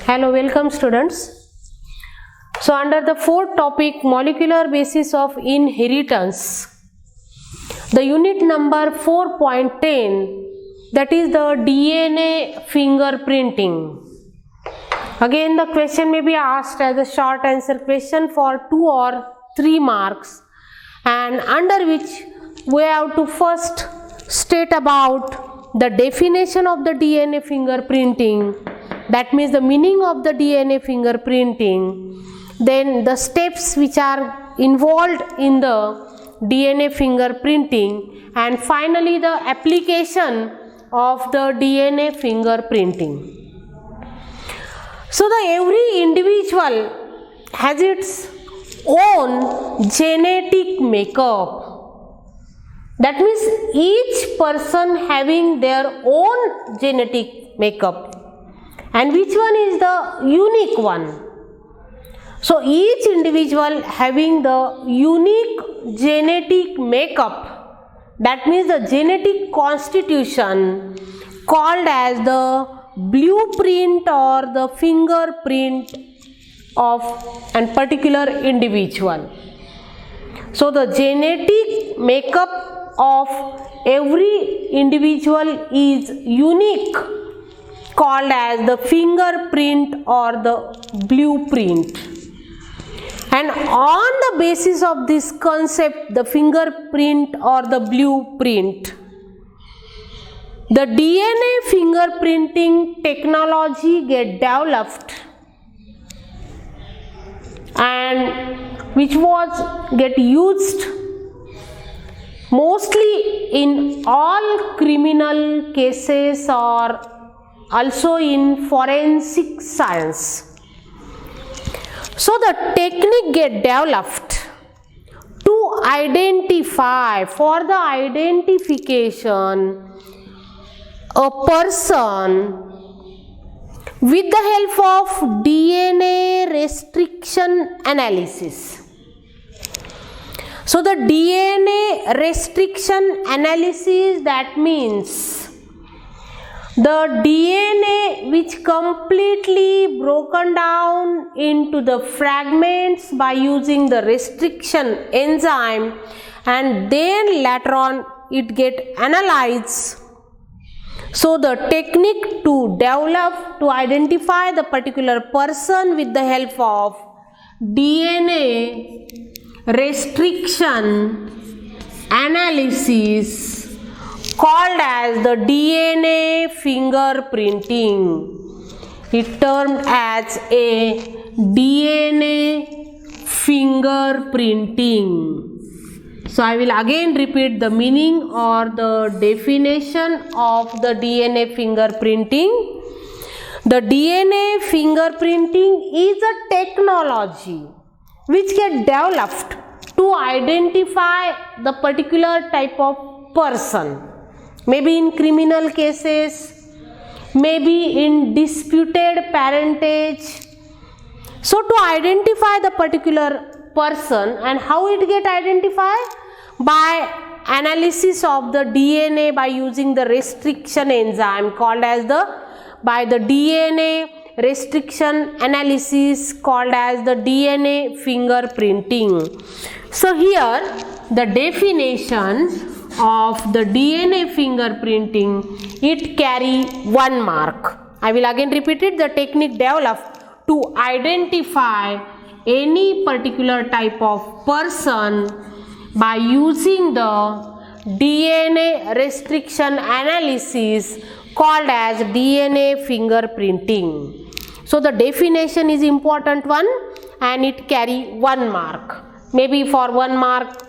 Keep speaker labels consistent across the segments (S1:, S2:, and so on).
S1: Hello, welcome students. So under the fourth topic, molecular basis of inheritance, the unit number 4.10, that is the DNA fingerprinting. Again the question may be asked as a short answer question for 2 or 3 marks, and under which we have to first state about the definition of the DNA fingerprinting, that means the meaning of the DNA fingerprinting, then the steps which are involved in the DNA fingerprinting, and finally the application of the DNA fingerprinting. So every individual has its own genetic makeup. That means each person having their own genetic makeup, and which one is the unique one. So each individual having the unique genetic makeup, that means the genetic constitution, called as the blueprint or the fingerprint of a particular individual. So the genetic makeup of every individual is unique, called as the fingerprint or the blueprint. And on the basis of this concept, the fingerprint or the blueprint, the DNA fingerprinting technology get developed, and which was get used mostly in all criminal cases or also in forensic science. So the technique get developed to identify, for the identification a person with the help of DNA restriction analysis. So the DNA restriction analysis, that means the DNA which completely broken down into the fragments by using the restriction enzyme, and then later on it get analyzed. So the technique to develop, to identify the particular person with the help of DNA restriction analysis, called as the DNA fingerprinting. It termed as a DNA fingerprinting. So I will again repeat the meaning or the definition of the DNA fingerprinting. The DNA fingerprinting is a technology which get developed to identify the particular type of person, maybe in criminal cases, maybe in disputed parentage. So to identify the particular person, and how it get identified? By analysis of the DNA by using the restriction enzyme, called as by the DNA restriction analysis, called as the DNA fingerprinting. So here the definition of the DNA fingerprinting, it carry 1 mark. I will again repeat it. The technique developed to identify any particular type of person by using the DNA restriction analysis, called as DNA fingerprinting. So the definition is important one, and it carry 1 mark. Maybe for 1 mark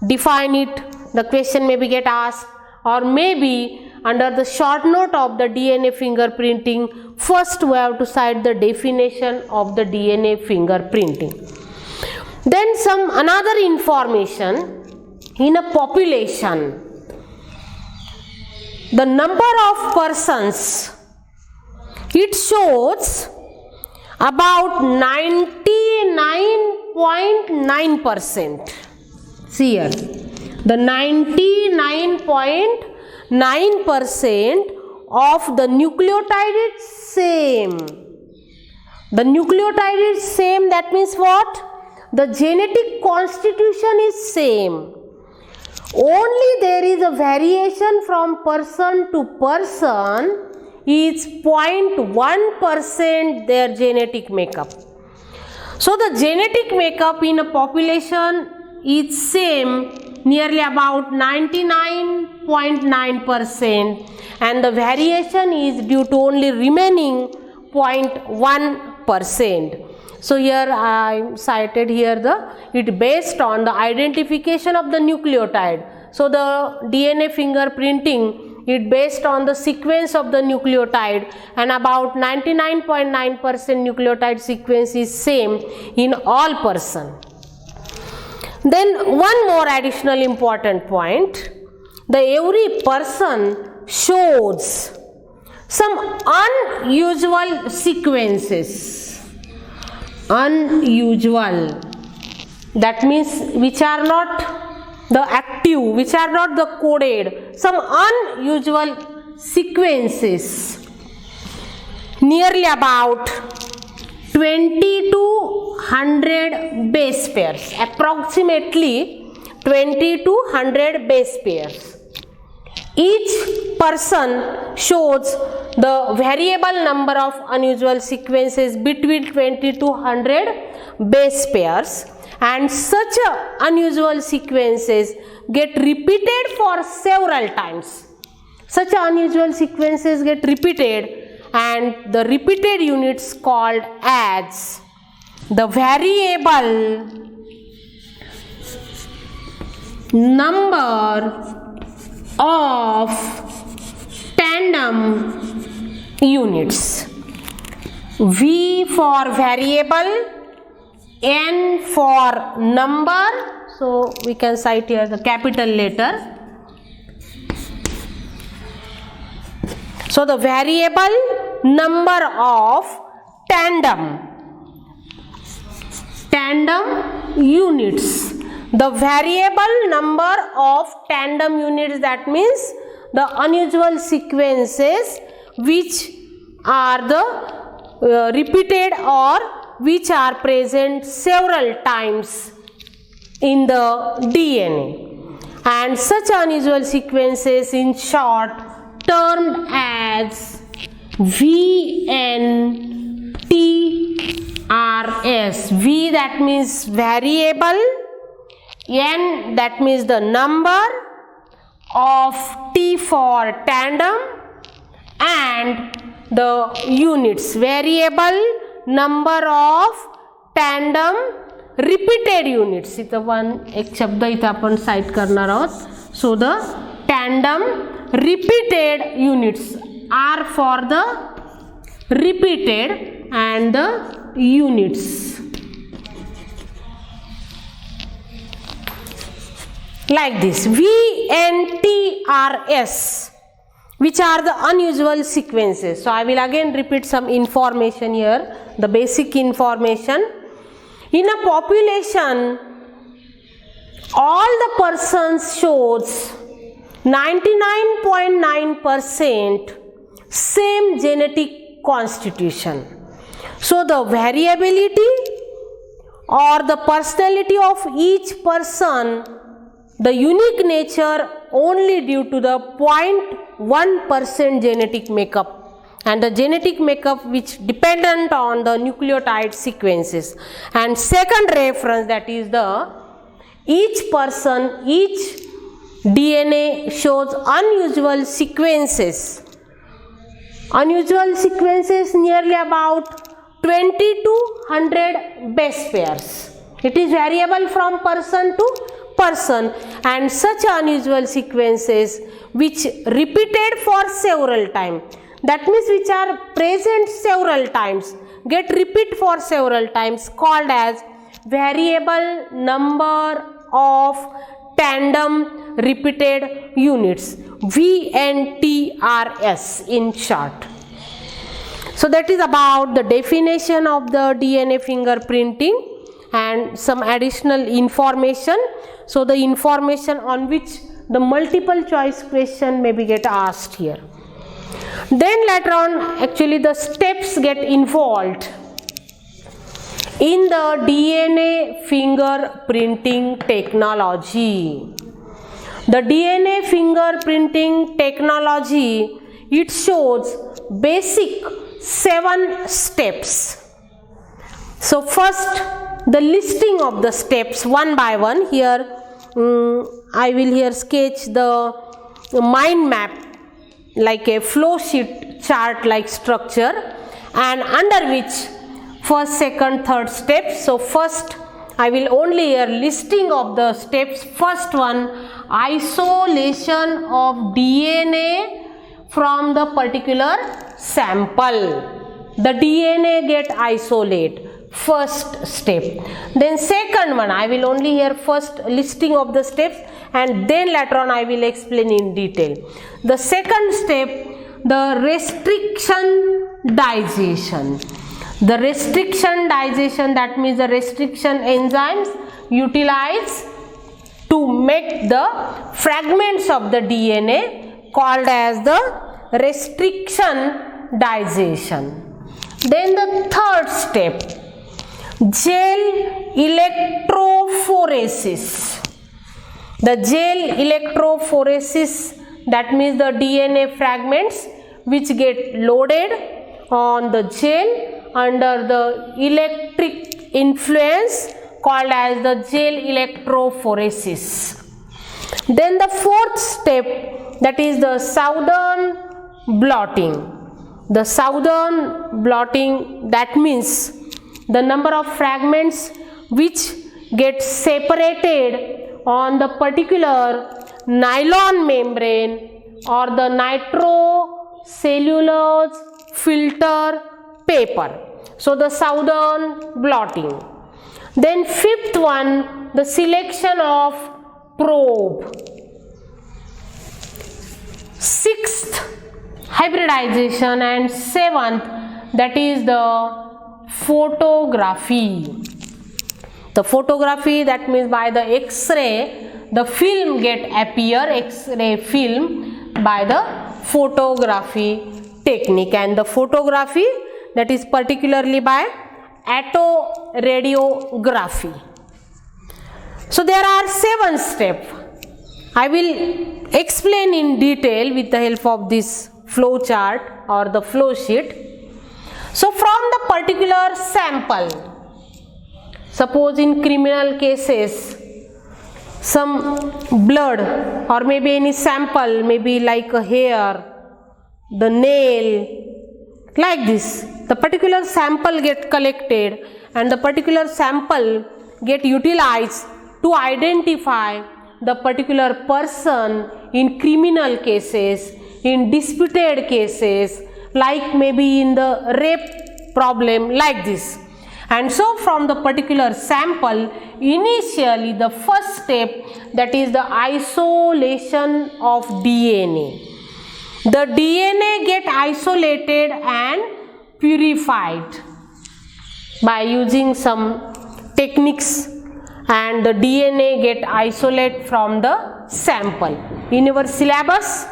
S1: define it, the question maybe get asked, or maybe under the short note of the DNA fingerprinting, first we have to cite the definition of the DNA fingerprinting. Then some another information, in a population, the number of persons, it shows about 99.9%. See here, the 99.9% of the nucleotide is same, The nucleotide is same, that means what? The genetic constitution is same. Only there is a variation from person to person is 0.1% their genetic makeup. So the genetic makeup in a population is same, nearly about 99.9%, and the variation is due to only remaining 0.1%. So here I cited here it based on the identification of the nucleotide. So the DNA fingerprinting, it based on the sequence of the nucleotide, and about 99.9% nucleotide sequence is same in all person. Then one more additional important point, every person shows some unusual sequences. Unusual, that means which are not the active, which are not the coded, some unusual sequences, nearly about 20 to 100 base pairs, approximately 20 to 100 base pairs. Each person shows the variable number of unusual sequences between 20 to 100 base pairs, and such unusual sequences get repeated for several times. Such unusual sequences get repeated, and the repeated units called as the variable number of tandem units. V for variable, N for number, so we can cite here the capital letter. So the variable number of tandem units. The variable number of tandem units, that means the unusual sequences which are the repeated or which are present several times in the DNA, and such unusual sequences in short termed as VNTRS. V, that means variable, N, that means the number, of T for tandem, and the units, variable number of tandem repeated units. इथं one एक शब्द इथं आपण site करणार आहोत. So the tandem repeated units are for the repeated and the units. Like this, VNTRS, which are the unusual sequences. So I will again repeat some information here, the basic information. In a population, all the persons shows 99.9% same genetic constitution. So the variability or the personality of each person, the unique nature only due to the 0.1% genetic makeup, and the genetic makeup which dependent on the nucleotide sequences. And second reference, that is the each person, each DNA shows unusual sequences. Unusual sequences nearly about 20 to 100 base pairs. It is variable from person to person, and such unusual sequences which repeated for several times, that means which are present several times, get repeat for several times, called as variable number of tandem repeated units, VNTRS in short. So that is about the definition of the DNA fingerprinting and some additional information. So the information on which the multiple choice question may be get asked here. Then later on, actually the steps get involved in the DNA fingerprinting technology. The DNA fingerprinting technology, it shows basic 7 steps. So first, the listing of the steps one by one. Here I will here sketch the mind map like a flow sheet chart like structure, and under which first, second, third steps. So first I will only here listing of the steps. First one, isolation of DNA from the particular sample. The DNA get isolate, first step. Then second one, I will only here first listing of the steps, and then later on I will explain in detail. The second step, the restriction digestion. The restriction digestion, that means the restriction enzymes utilized to make the fragments of the DNA called as the restriction digestion. Then the third step, gel electrophoresis. The gel electrophoresis, that means the DNA fragments which get loaded on the gel under the electric influence called as the gel electrophoresis. Then the fourth step, that is the Southern blotting. The Southern blotting, that means the number of fragments which get separated on the particular nylon membrane or the nitrocellulose filter paper. So the Southern blotting. Then fifth one, the selection of probe. Sixth, hybridization, and seventh, that is the photography. The photography, that means by the X-ray, the film get appear, X-ray film, by the photography technique, and the photography, that is particularly by autoradiography. So there are 7 steps. I will explain in detail with the help of this flow chart or the flow sheet. So from the particular sample, suppose in criminal cases, some blood or maybe any sample, maybe like a hair, the nail, like this, the particular sample get collected and the particular sample get utilized to identify the particular person in criminal cases, in disputed cases, like maybe in the rape problem, like this. And so from the particular sample, initially the first step, that is the isolation of DNA. The DNA get isolated and purified by using some techniques, and the DNA get isolate from the sample. In your syllabus,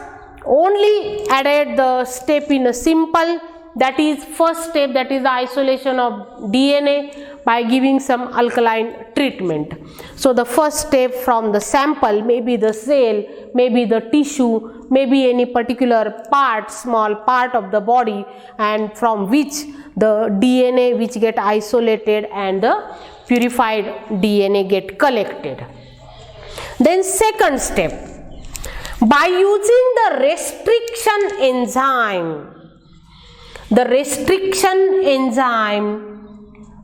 S1: only added the step in a simple, that is first step, that is the isolation of DNA by giving some alkaline treatment. So the first step from the sample, maybe the cell, maybe the tissue, maybe any particular part, small part of the body, and from which the DNA which get isolated and the purified DNA get collected. Then second step, by using the restriction enzyme,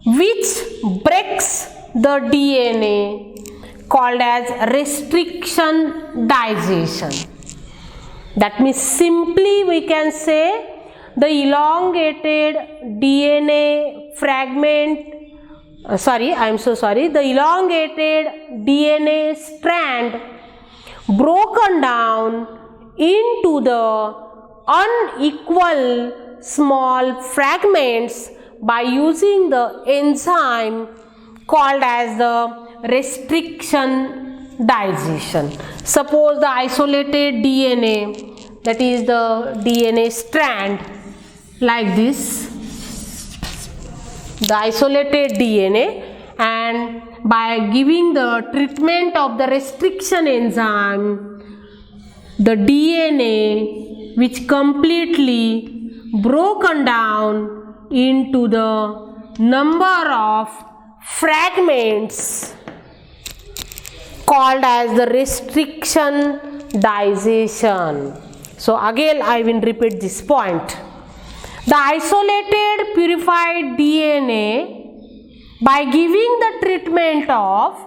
S1: which breaks the DNA, called as restriction digestion. That means simply we can say the elongated DNA fragment, the elongated DNA strand broken down into the unequal small fragments by using the enzyme called as the restriction digestion. Suppose the isolated DNA, that is the DNA strand, like this. the isolated DNA, and by giving the treatment of the restriction enzyme, the DNA which completely broken down into the number of fragments called as the restriction digestion. So again I will repeat this point. The isolated purified DNA, by giving the treatment of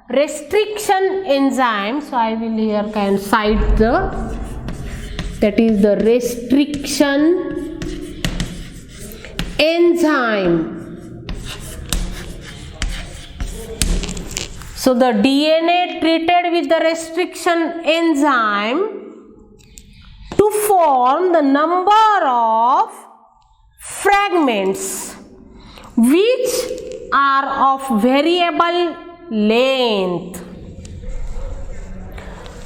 S1: restriction enzyme, so I will here can cite that is the restriction enzyme. So the DNA treated with the restriction enzyme to form the number of fragments which are of variable length.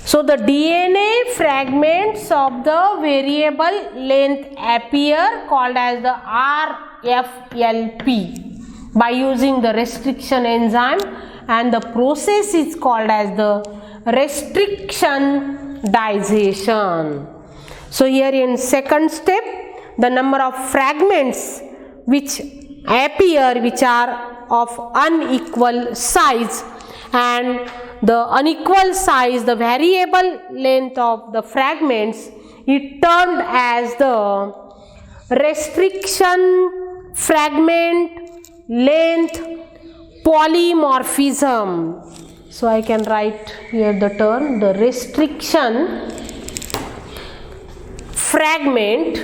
S1: So the DNA fragments of the variable length appear called as the RFLP by using the restriction enzyme, and the process is called as the restriction digestion. So here in second step, the number of fragments which appear which are of unequal size, and the unequal size, the variable length of the fragments, is termed as the restriction fragment length polymorphism. So I can write here the term, the restriction fragment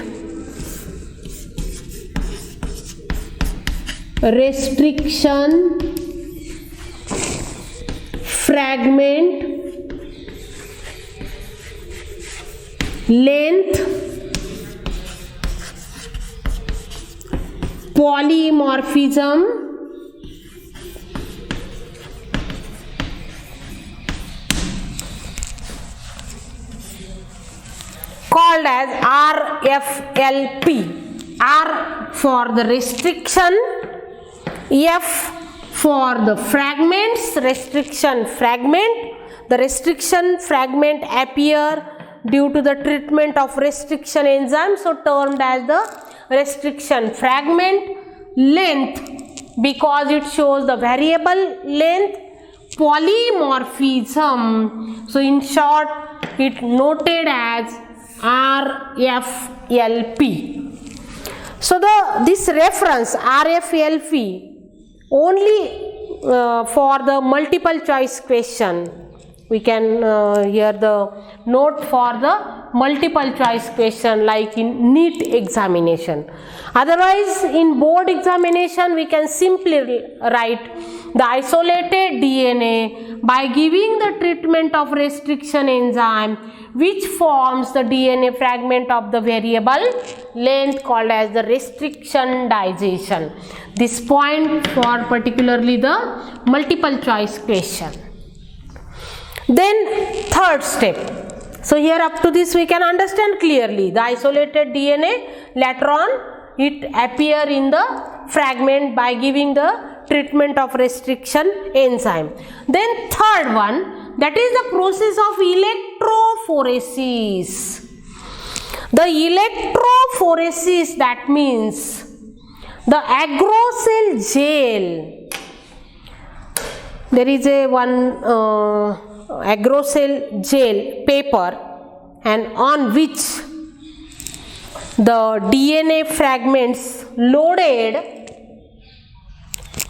S1: length polymorphism called as RFLP. R for the restriction, F for the fragments, restriction fragment. The restriction fragment appear due to the treatment of restriction enzyme, so termed as the restriction fragment length because it shows the variable length polymorphism. So in short, it noted as RFLP. So this reference RFLP only for the multiple choice question. We can hear the note for the multiple choice question like in NEET examination. Otherwise in board examination we can simply write the isolated DNA by giving the treatment of restriction enzyme which forms the DNA fragment of the variable length called as the restriction digestion. This point for particularly the multiple choice question. Then third step. So here up to this we can understand clearly the isolated DNA later on it appear in the fragment by giving the treatment of restriction enzyme. Then third one, that is the process of electrophoresis. The electrophoresis, that means the agrocell gel. There is a one agrocell gel paper, and on which the DNA fragments loaded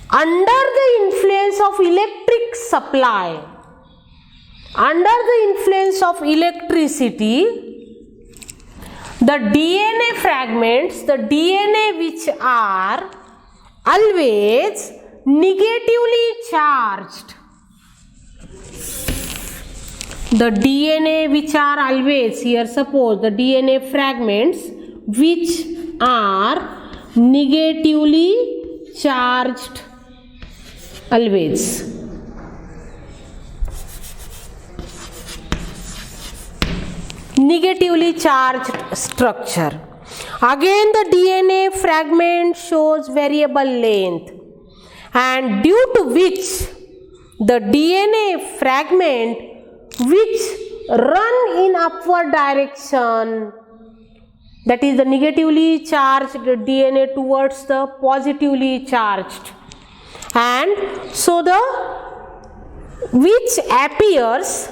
S1: under the influence of electric supply, under the influence of electricity, the DNA fragments, the DNA which are always negatively charged, the DNA which are always, here suppose the DNA fragments which are negatively charged always. Negatively charged structure. Again the DNA fragment shows variable length, and due to which the DNA fragment which run in upward direction, that is the negatively charged DNA towards the positively charged, and so the which appears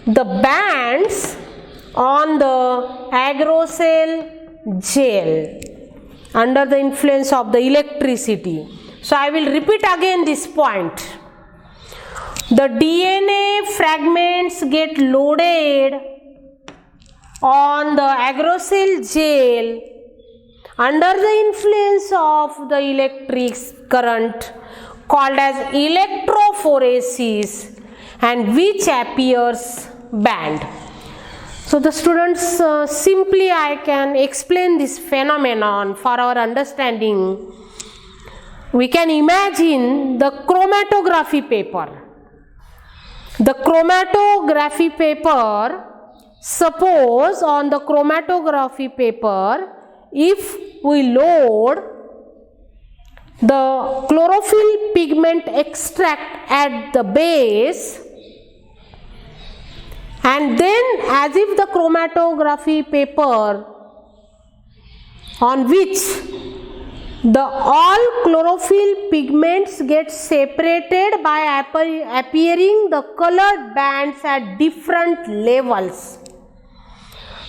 S1: the bands on the agrocell gel under the influence of the electricity. So I will repeat again this point. The DNA fragments get loaded on the agrocell gel under the influence of the electric current called as electrophoresis, and which appears band. So the students, simply I can explain this phenomenon for our understanding. We can imagine the chromatography paper. The chromatography paper, suppose on the chromatography paper, if we load the chlorophyll pigment extract at the base, and then as if the chromatography paper on which the all chlorophyll pigments get separated by appearing the colored bands at different levels.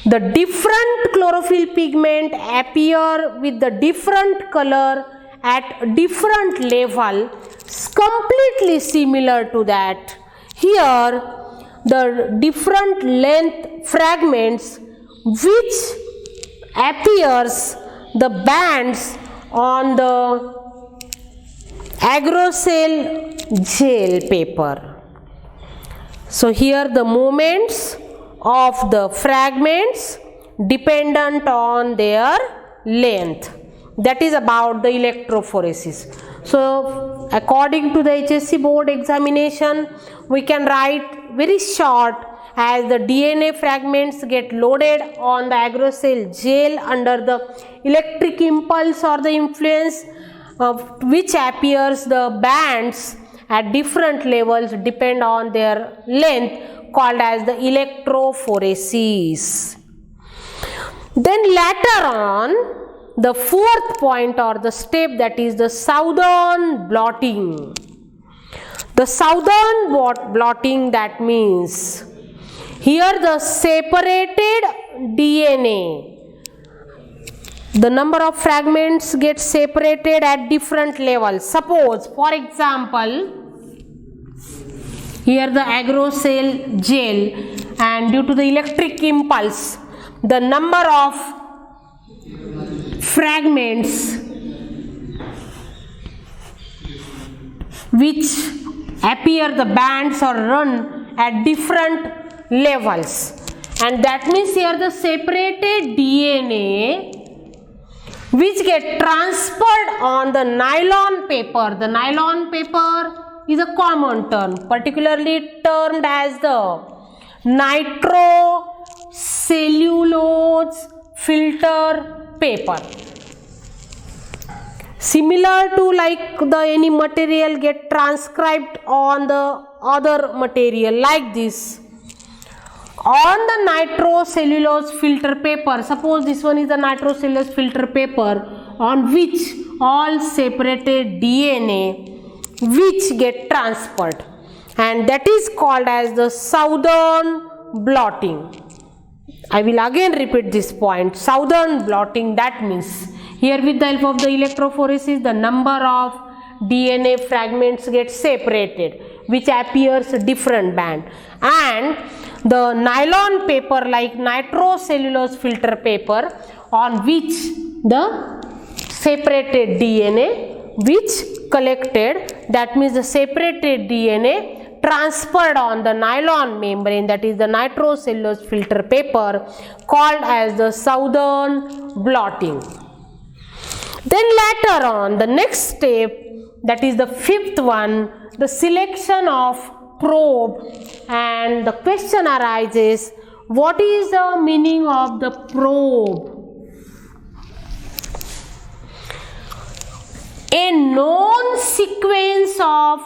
S1: The different chlorophyll pigment appear with the different color at different level, completely similar to that. Here the different length fragments which appears the bands on the agrocell gel paper. So here the moments of the fragments dependent on their length. That is about the electrophoresis. So according to the HSC board examination, we can write very short as the DNA fragments get loaded on the agrocell gel under the electric impulse or the influence of which appears the bands at different levels depend on their length, called as the electrophoresis. Then later on, the fourth point or the step, that is the Southern blotting. The Southern blotting, that means here the separated DNA, the number of fragments get separated at different levels. Suppose for example, here the agrocell gel, and due to the electric impulse, the number of fragments which appear the bands or run at different levels, and that means here the separated DNA which get transferred on the nylon paper. The nylon paper is a common term, particularly termed as the nitrocellulose filter paper. Similar to like the any material get transcribed on the other material like this. On the nitrocellulose filter paper, suppose this one is the nitrocellulose filter paper on which all separated DNA which get transferred, and that is called as the Southern blotting. I will again repeat this point. Southern blotting, that means here with the help of the electrophoresis, the number of DNA fragments get separated which appears different band, and the nylon paper like nitrocellulose filter paper on which the separated DNA which collected, that means the separated DNA transferred on the nylon membrane, that is the nitrocellulose filter paper, called as the Southern blotting. Then later on, the next step, that is the fifth one, the selection of probe, and the question arises, what is the meaning of the probe? a known sequence of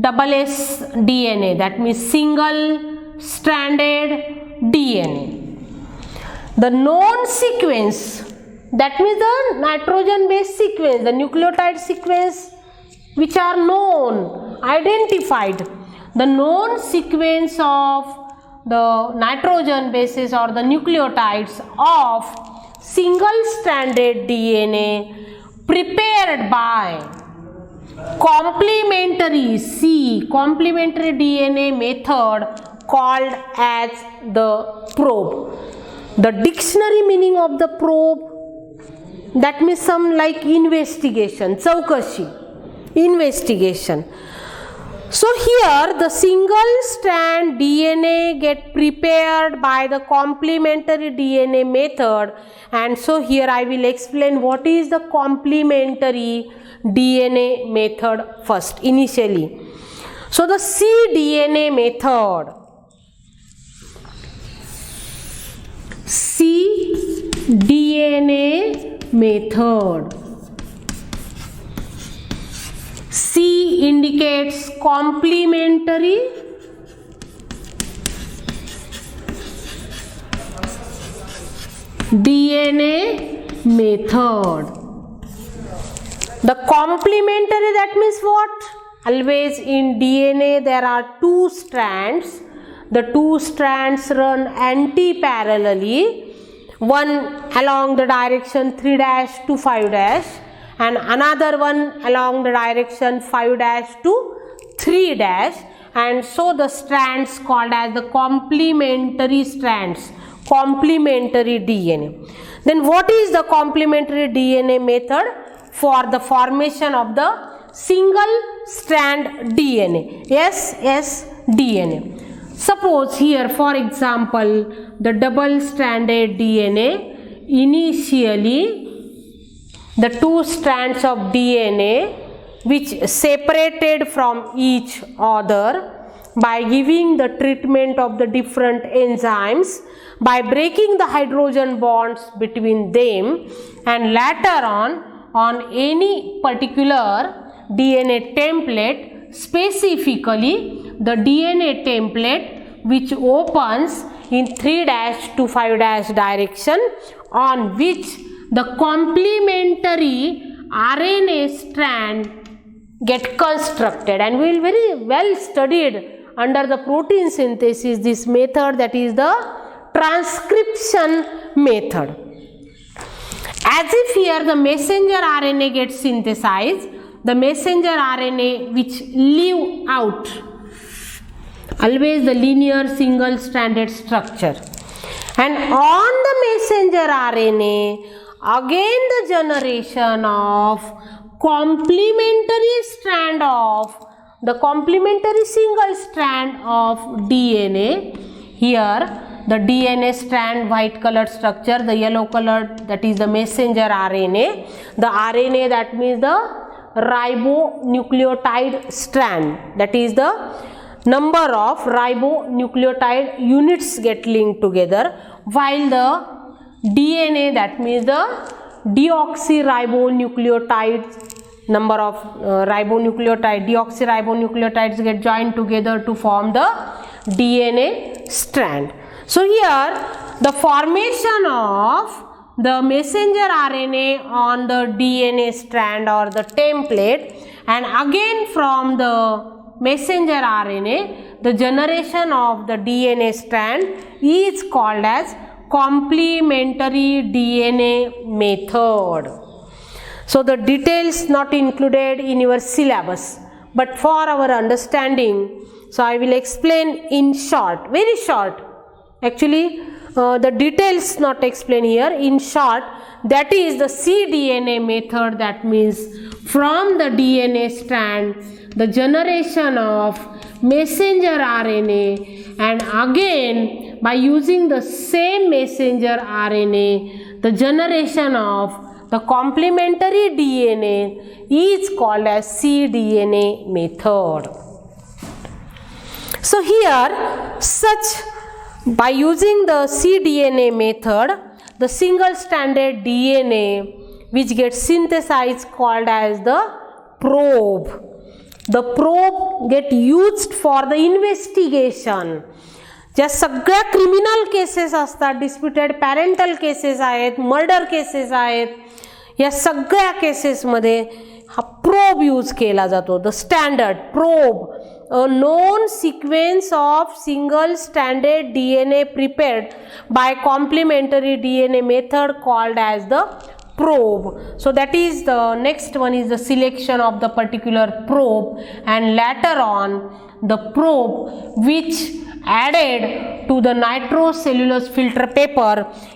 S1: double S DNA, that means single stranded DNA. The known sequence, that means the nitrogen base sequence, the nucleotide sequence which are known, identified. The known sequence of the nitrogen bases or the nucleotides of single stranded DNA prepared by complementary DNA method called as the probe. The dictionary meaning of the probe, that means some like investigation, chaukashi, investigation. So here the single strand DNA get prepared by the complementary DNA method, and so here I will explain what is the complementary DNA method first initially. So the cDNA method, cDNA method. C indicates complementary, DNA method. The complementary, that means what? Always in DNA there are two strands. The two strands run anti-parallelly, one along the direction 3' to 5' and another one along the direction 5' to 3', and so the strands called as the complementary strands, complementary DNA. Then what is the complementary DNA method? For the formation of the single strand DNA, ssDNA. Suppose here, for example, the double stranded DNA, initially the two strands of DNA which separated from each other by giving the treatment of the different enzymes, by breaking the hydrogen bonds between them, and later on any particular DNA template, specifically the DNA template which opens in 3' to 5' direction, on which the complementary RNA strand get constructed, and we will very well studied under the protein synthesis this method, that is the transcription method. As if here the messenger RNA gets synthesized, the messenger RNA which leave out always the linear single stranded structure, and on the messenger RNA again the generation of complementary strand of the complementary single strand of DNA. Here the DNA strand, white colored structure, the yellow colored, that is the messenger RNA, the RNA, that means the ribonucleotide strand, that is the number of ribonucleotide units get linked together, while the DNA, that means the deoxyribonucleotides, number of deoxyribonucleotides get joined together to form the DNA strand. So here the formation of the messenger RNA on the DNA strand or the template, and again from the messenger RNA the generation of the DNA strand is called as complementary DNA method. So the details not included in your syllabus, but for our understanding, so I will explain in short, very short. Actually the details not explained here, in short, that is the cDNA method, that means from the DNA strand the generation of messenger RNA, and again by using the same messenger RNA the generation of the complementary DNA is called as cDNA method. So here by using the cDNA method, the single stranded DNA which gets synthesized called as the probe. The probe get used for the investigation. ज्या सगळ्या criminal cases असतात, disputed parental cases आहेत, murder cases आहेत, या सगळ्या केसेसमध्ये हा probe use केला जातो. The standard probe, a known sequence of single stranded DNA prepared by complementary DNA method called as the probe. So that is the next one is the selection of the particular probe, and later on the probe which added to the nitrocellulose filter paper.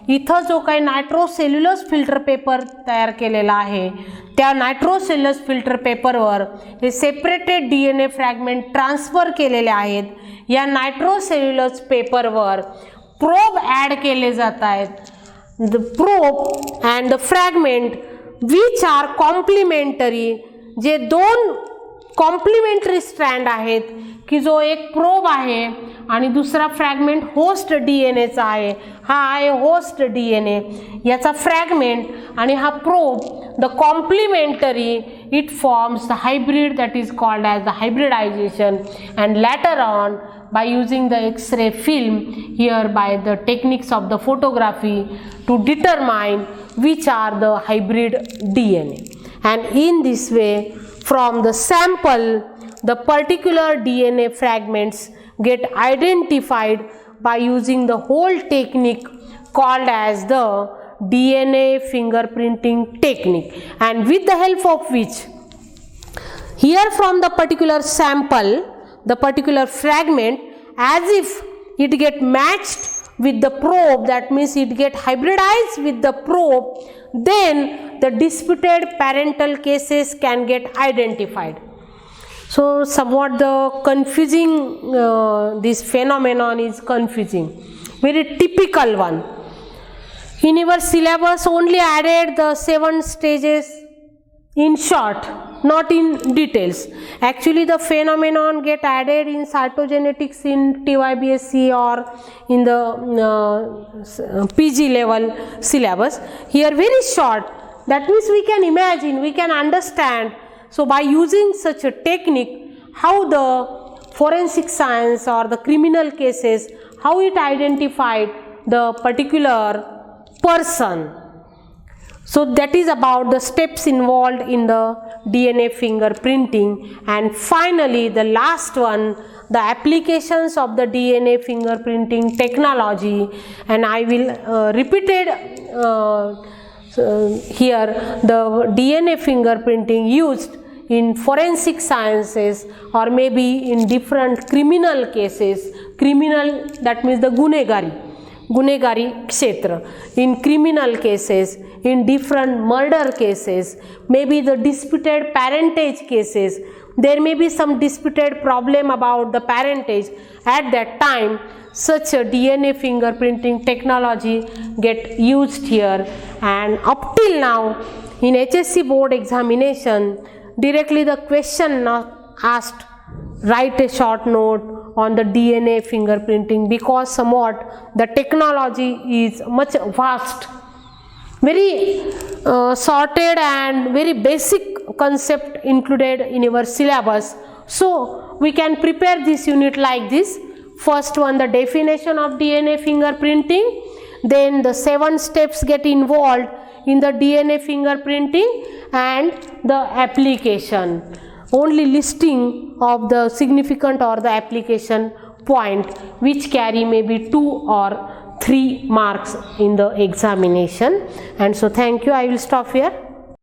S1: इथं जो काही नायट्रोसेल्युलोज filter paper तयार केलेला आहे त्या नायट्रोसेल्युलोज filter पेपरवर हे separated DNA fragment transfer केलेले आहेत. या नायट्रोसेल्युलोज पेपरवर प्रोब ॲड केले जात आहेत. The probe and the fragment which are complementary, जे दोन कॉम्प्लिमेंटरी स्ट्रँड आहेत की जो एक प्रोब आहे आणि दुसरा फ्रॅगमेंट होस्ट DNAचा आहे. हा आहे होस्ट DNA, याचा फ्रॅगमेंट आणि हा probe, the complementary, it forms the hybrid that is called as the hybridisation. And later on by using the X-ray film here by the techniques of the photography to determine which are the hybrid DNA. And in this way, from the sample, the particular DNA fragments get identified by using the whole technique called as the DNA fingerprinting technique, and with the help of which here from the particular sample, the particular fragment, as if it get matched with the probe, that means it get hybridized with the probe, then the disputed parental cases can get identified. So somewhat the confusing, this phenomenon is confusing, very typical one. In your syllabus only added the 7 stages in short, not in details. Actually the phenomenon get added in cytogenetics in TYBSc or in the PG level syllabus. Here very short, that means we can imagine, we can understand. So by using such a technique, how the forensic science or the criminal cases, how it identified the particular person. So that is about the steps involved in the DNA fingerprinting. And finally the last one, the applications of the DNA fingerprinting technology, and I will repeat it here. The DNA fingerprinting used in forensic sciences or maybe in different criminal cases. Criminal, that means the Gunegari kshetra, in criminal cases, in different murder cases, maybe the disputed parentage cases, there may be some disputed problem about the parentage. At that time, such a DNA fingerprinting technology get used here. And up till now in HSC board examination, directly the question asked, write a short note on the DNA fingerprinting, because somewhat the technology is much vast, very sorted and very basic concept included in your syllabus. So we can prepare this unit like this. First one, the definition of DNA fingerprinting, then the 7 steps get involved in the DNA fingerprinting, and the application, only listing of the significant or the application point which carry maybe 2 or 3 marks in the examination. And so thank you, I will stop here.